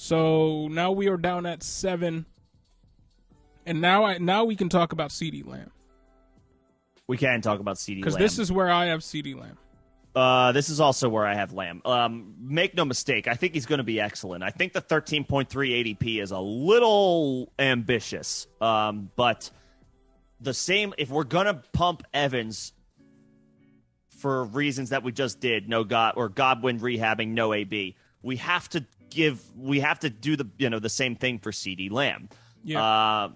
So now we are down at 7. And now we can talk about CeeDee Lamb. We can talk about CeeDee Lamb. Because this is where I have CeeDee Lamb. This is also where I have Lamb. Make no mistake, I think he's going to be excellent. I think the 13.3 ADP is a little ambitious. But the same, if we're going to pump Evans for reasons that we just did, Godwin rehabbing, no AB, we have to do the same thing for CeeDee Lamb. Yeah.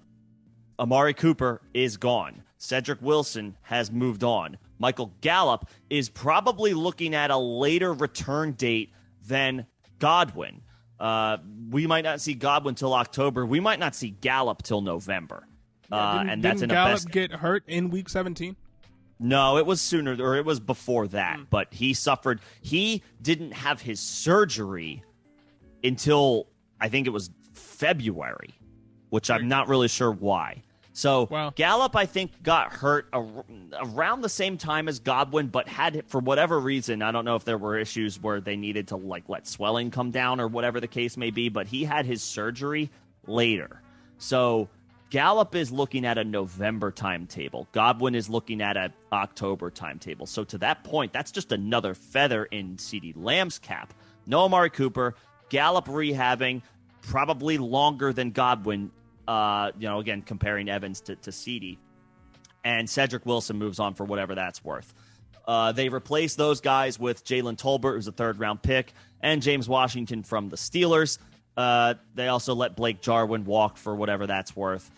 Amari Cooper is gone. Cedric Wilson has moved on. Michael Gallup is probably looking at a later return date than Godwin. We might not see Godwin till October. We might not see Gallup till November. And that's didn't Gallup get hurt in Week 17? No, it was sooner, or it was before that. But he suffered. He didn't have his surgery until I think it was February, which I'm not really sure why. So Gallup, I think, got hurt around the same time as Godwin, but had, for whatever reason, I don't know if there were issues where they needed to let swelling come down or whatever the case may be, but he had his surgery later. So Gallup is looking at a November timetable. Godwin is looking at an October timetable. So to that point, that's just another feather in CeeDee Lamb's cap. No Amari Cooper, Gallup rehabbing, probably longer than Godwin. Again, comparing Evans to CeeDee. And Cedric Wilson moves on for whatever that's worth. They replace those guys with Jalen Tolbert, who's a third-round pick, and James Washington from the Steelers. They also let Blake Jarwin walk for whatever that's worth.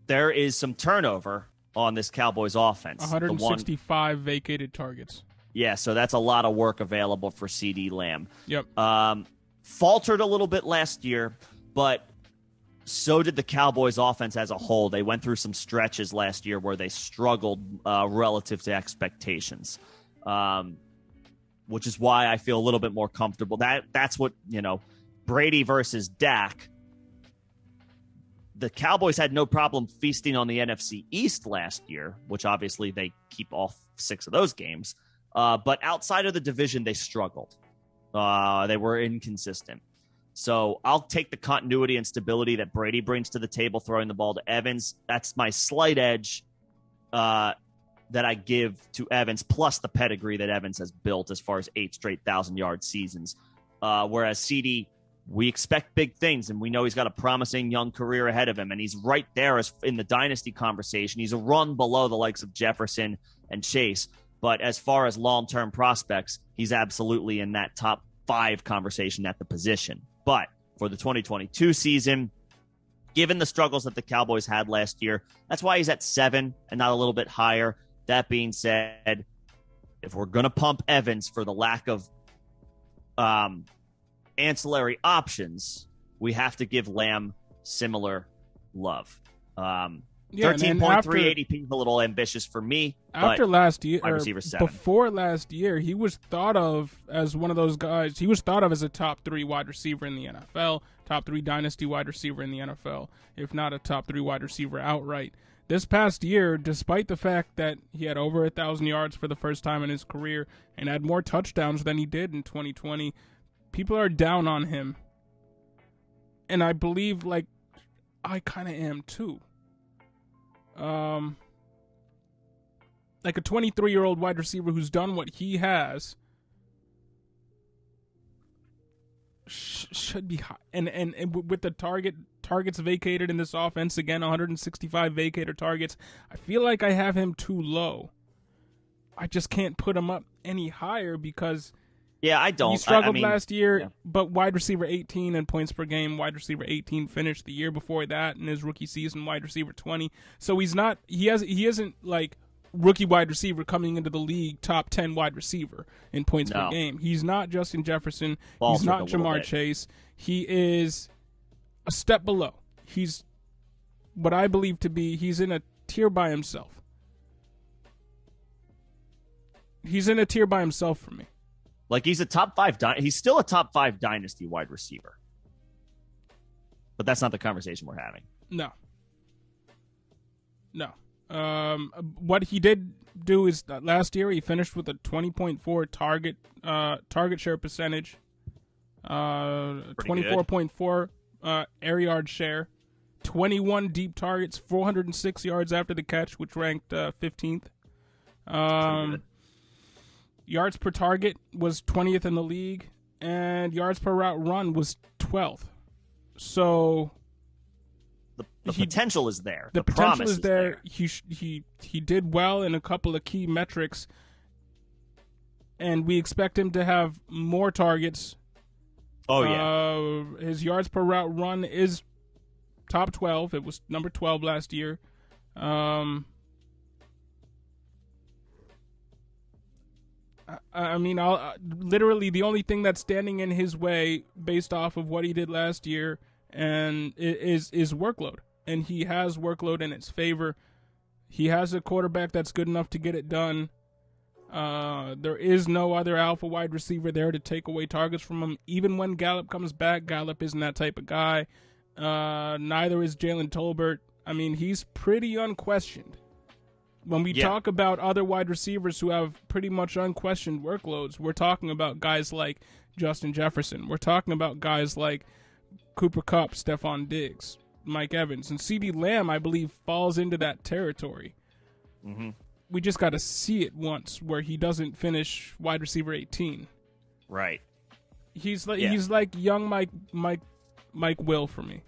There is some turnover on this Cowboys offense. 165 vacated targets. Yeah, so that's a lot of work available for CeeDee Lamb. Yep. Faltered a little bit last year, but so did the Cowboys offense as a whole. They went through some stretches last year where they struggled relative to expectations, which is why I feel a little bit more comfortable. That's what, Brady versus Dak. The Cowboys had no problem feasting on the NFC East last year, which obviously they keep all 6 of those games. But outside of the division, they struggled. They were inconsistent. So I'll take the continuity and stability that Brady brings to the table, throwing the ball to Evans. That's my slight edge that I give to Evans, plus the pedigree that Evans has built as far as 8 straight 1,000-yard seasons. Whereas CeeDee, we expect big things, and we know he's got a promising young career ahead of him, and he's right there in the dynasty conversation. He's a run below the likes of Jefferson and Chase. But as far as long-term prospects, he's absolutely in that top 5 conversation at the position. But for the 2022 season, given the struggles that the Cowboys had last year, that's why he's at 7 and not a little bit higher. That being said, if we're going to pump Evans for the lack of ancillary options, we have to give Lamb similar love. 13.3 ADP is a little ambitious for me. After last year, or before last year, he was thought of as one of those guys. He was thought of as a top 3 wide receiver in the NFL, top 3 dynasty wide receiver in the NFL, if not a top 3 wide receiver outright. This past year, despite the fact that he had over 1,000 yards for the first time in his career and had more touchdowns than he did in 2020, people are down on him. And I believe, I kind of am too. Like a 23-year-old wide receiver who's done what he has should be high. And with the targets vacated in this offense, again, 165 vacated targets, I feel like I have him too low. I just can't put him up any higher because I don't. He struggled last year, but wide receiver 18 in points per game, wide receiver 18 finished the year before that in his rookie season, wide receiver 20. So he isn't like rookie wide receiver coming into the league top 10 wide receiver in points per game. He's not Justin Jefferson. He's not Jamar Chase. He is a step below. He's what I believe to be, he's in a tier by himself. He's in a tier by himself for me. Like he's still a top 5 dynasty wide receiver. But that's not the conversation we're having. No. What he did do is that last year he finished with a 20.4 target share percentage. 24.4 air yard share, 21 deep targets, 406 yards after the catch, which ranked 15th. Yards per target was 20th in the league, and yards per route run was 12th. So the potential is there. The potential is there. He did well in a couple of key metrics, and we expect him to have more targets. Oh, yeah. His yards per route run is top 12. It was number 12 last year. I mean, literally the only thing that's standing in his way based off of what he did last year and is workload. And he has workload in its favor. He has a quarterback that's good enough to get it done. There is no other alpha wide receiver there to take away targets from him. Even when Gallup comes back, Gallup isn't that type of guy. Neither is Jalen Tolbert. I mean, he's pretty unquestioned. When we talk about other wide receivers who have pretty much unquestioned workloads, we're talking about guys like Justin Jefferson. We're talking about guys like Cooper Kupp, Stephon Diggs, Mike Evans. And CeeDee Lamb, I believe, falls into that territory. Mm-hmm. We just got to see it once where he doesn't finish wide receiver 18. Right. He's like young Mike Will for me.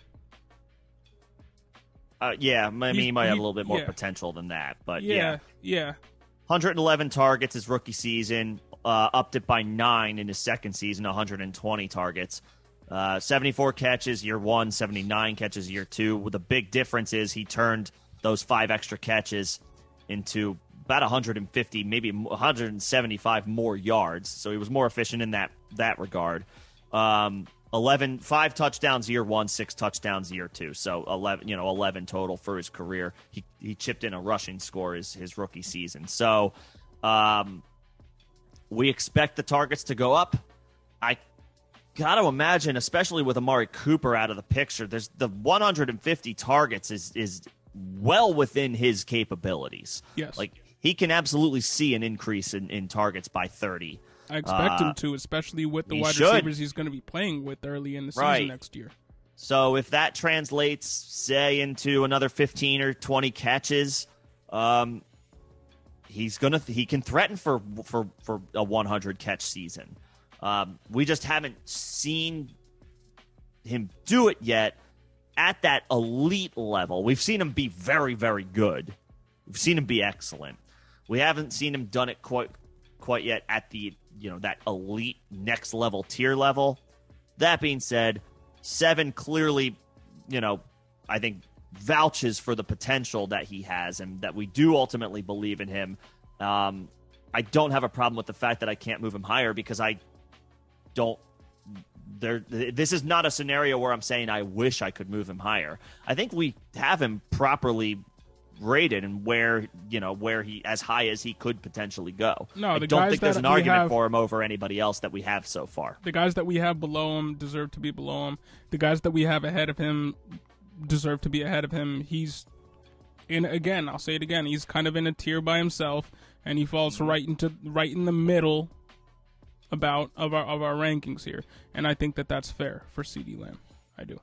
I mean, he might have a little bit more potential than that, but yeah. 111 targets his rookie season, upped it by 9 in his second season, 120 targets. 74 catches year 1, 79 catches year 2. The big difference is he turned those 5 extra catches into about 150, maybe 175 more yards. So he was more efficient in that regard. 5 touchdowns year 1, 6 touchdowns year 2. So 11 total for his career. He chipped in a rushing score his rookie season. So we expect the targets to go up. I got to imagine, especially with Amari Cooper out of the picture, there's the 150 targets is well within his capabilities. Yes. Like, he can absolutely see an increase in targets by 30. I expect him to, especially with the wide receivers he's going to be playing with early in the season next year. So if that translates, say, into another 15 or 20 catches, he can threaten for a 100 catch season. We just haven't seen him do it yet at that elite level. We've seen him be very, very good. We've seen him be excellent. We haven't seen him done it quite yet at the that elite next level tier level. That being said, 7 clearly, I think vouches for the potential that he has and that we do ultimately believe in him. I don't have a problem with the fact that I can't move him higher because I don't. This is not a scenario where I'm saying I wish I could move him higher. I think we have him properly rated and where he as high as he could potentially go. No, I don't think there's an argument for him over anybody else that we have so far. The guys that we have below him deserve to be below him. The guys that we have ahead of him deserve to be ahead of him. I'll say it again, he's kind of in a tier by himself, and he falls right in the middle of our rankings here. And I think that's fair for CeeDee Lamb. I do.